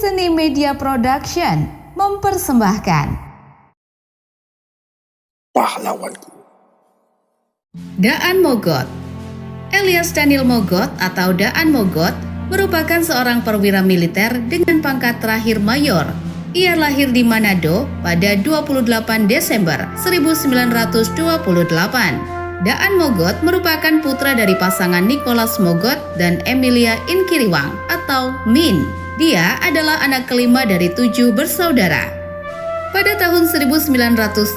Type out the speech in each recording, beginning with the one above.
Seni Media Production mempersembahkan Pahlawanku. Daan Mogot. Elias Daniel Mogot atau Daan Mogot merupakan seorang perwira militer dengan pangkat terakhir mayor. Ia lahir di Manado pada 28 Desember 1928. Daan Mogot merupakan putra dari pasangan Nicholas Mogot dan Emilia Inkiriwang atau Min. Dia adalah anak kelima dari 7 bersaudara. Pada tahun 1939,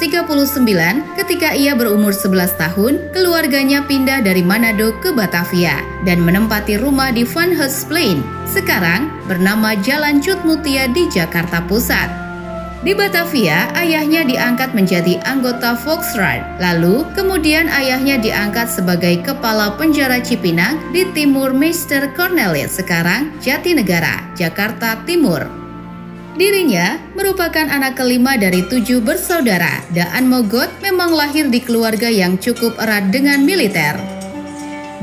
ketika ia berumur 11 tahun, keluarganya pindah dari Manado ke Batavia dan menempati rumah di Van Hoosplein, sekarang bernama Jalan Cut Mutia di Jakarta Pusat. Di Batavia, ayahnya diangkat menjadi anggota Volksraad. Lalu, kemudian ayahnya diangkat sebagai kepala penjara Cipinang di Timur Meister Cornelis, sekarang Jatinegara, Jakarta Timur. Dirinya merupakan anak kelima dari 7 bersaudara. Daan Mogot memang lahir di keluarga yang cukup erat dengan militer.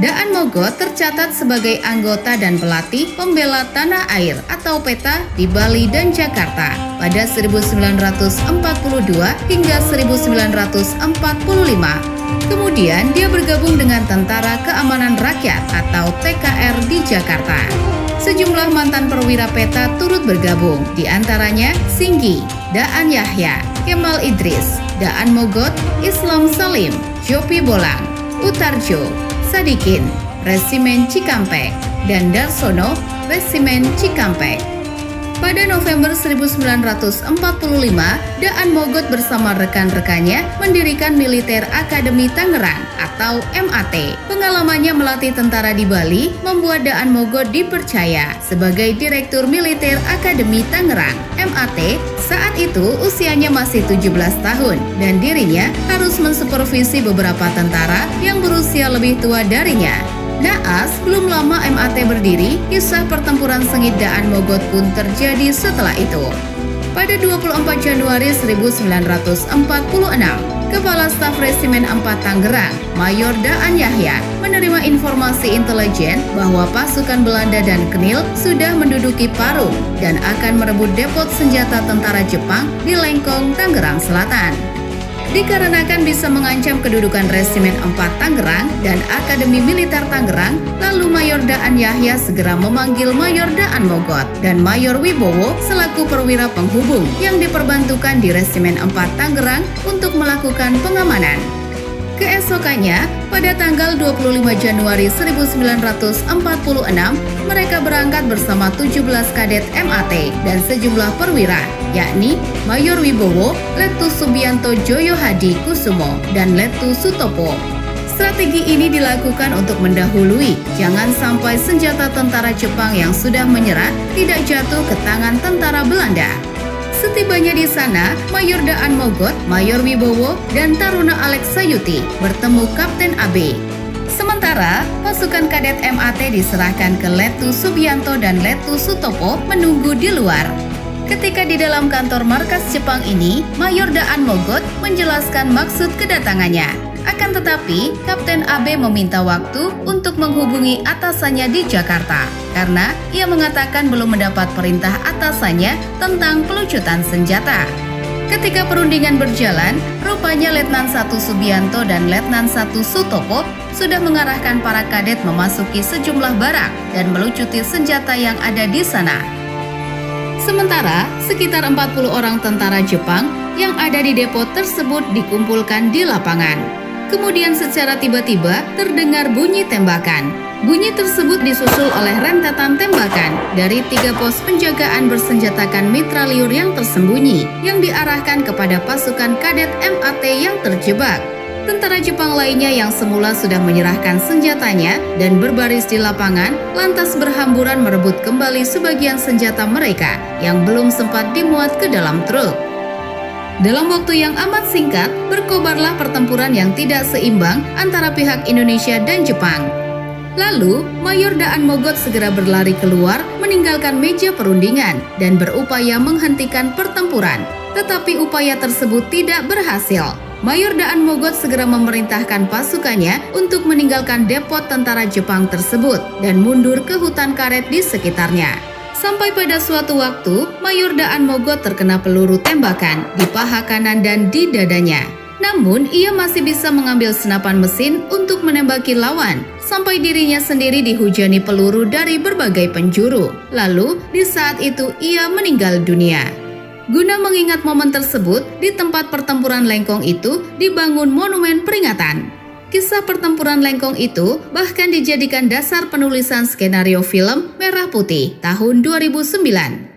Daan Mogot tercatat sebagai anggota dan pelatih pembela tanah air atau PETA di Bali dan Jakarta pada 1942 hingga 1945. Kemudian dia bergabung dengan Tentara Keamanan Rakyat atau TKR di Jakarta. Sejumlah mantan perwira PETA turut bergabung, di antaranya Singgi, Daan Yahya, Kemal Idris, Daan Mogot, Islam Salim, Jopi Bolang, Utarjo, Sadikin, Resimen Cikampek, dan Darsono, Resimen Cikampek. Pada November 1945, Daan Mogot bersama rekan-rekannya mendirikan Militer Akademi Tangerang atau MAT. Pengalamannya melatih tentara di Bali membuat Daan Mogot dipercaya sebagai Direktur Militer Akademi Tangerang MAT. Saat itu usianya masih 17 tahun dan dirinya harus mensupervisi beberapa tentara yang berusia lebih tua darinya. Naas, belum lama MAT berdiri, kisah pertempuran sengit Daan Mogot pun terjadi setelah itu. Pada 24 Januari 1946, Kepala Staf Resimen 4 Tangerang, Mayor Daan Yahya, menerima informasi intelijen bahwa pasukan Belanda dan Knil sudah menduduki Parung dan akan merebut depot senjata tentara Jepang di Lengkong, Tangerang Selatan. Dikarenakan bisa mengancam kedudukan Resimen 4 Tangerang dan Akademi Militer Tangerang, lalu Mayor Daan Yahya segera memanggil Mayor Daan Mogot dan Mayor Wibowo selaku perwira penghubung yang diperbantukan di Resimen 4 Tangerang untuk melakukan pengamanan. Keesokannya, pada tanggal 25 Januari 1946, mereka berangkat bersama 17 kadet MAT dan sejumlah perwira, yakni Mayor Wibowo, Letus Subianto Joyo Hadi Kusumo, dan Letus Sutopo. Strategi ini dilakukan untuk mendahului, jangan sampai senjata tentara Jepang yang sudah menyerah tidak jatuh ke tangan tentara Belanda. Setibanya di sana, Mayor Daan Mogot, Mayor Wibowo, dan Taruna Alex Sayuti bertemu Kapten AB. Sementara, pasukan kadet MAT diserahkan ke Letu Subianto dan Letu Sutopo menunggu di luar. Ketika di dalam kantor markas Jepang ini, Mayor Daan Mogot menjelaskan maksud kedatangannya. Akan tetapi, Kapten AB meminta waktu untuk menghubungi atasannya di Jakarta karena ia mengatakan belum mendapat perintah atasannya tentang pelucutan senjata. Ketika perundingan berjalan, rupanya Letnan 1 Subianto dan Letnan 1 Sutopo sudah mengarahkan para kadet memasuki sejumlah barak dan melucuti senjata yang ada di sana. Sementara, sekitar 40 orang tentara Jepang yang ada di depo tersebut dikumpulkan di lapangan. Kemudian secara tiba-tiba terdengar bunyi tembakan. Bunyi tersebut disusul oleh rentetan tembakan dari 3 pos penjagaan bersenjatakan mitraliur yang tersembunyi yang diarahkan kepada pasukan kadet MAT yang terjebak. Tentara Jepang lainnya yang semula sudah menyerahkan senjatanya dan berbaris di lapangan lantas berhamburan merebut kembali sebagian senjata mereka yang belum sempat dimuat ke dalam truk. Dalam waktu yang amat singkat, berkobarlah pertempuran yang tidak seimbang antara pihak Indonesia dan Jepang. Lalu, Mayor Daan Mogot segera berlari keluar, meninggalkan meja perundingan, dan berupaya menghentikan pertempuran. Tetapi upaya tersebut tidak berhasil. Mayor Daan Mogot segera memerintahkan pasukannya untuk meninggalkan depot tentara Jepang tersebut dan mundur ke hutan karet di sekitarnya. Sampai pada suatu waktu, Mayor Daan Mogot terkena peluru tembakan di paha kanan dan di dadanya. Namun, ia masih bisa mengambil senapan mesin untuk menembaki lawan, sampai dirinya sendiri dihujani peluru dari berbagai penjuru. Lalu, di saat itu ia meninggal dunia. Guna mengingat momen tersebut, di tempat pertempuran Lengkong itu dibangun monumen peringatan. Kisah pertempuran Lengkong itu bahkan dijadikan dasar penulisan skenario film Merah Putih tahun 2009.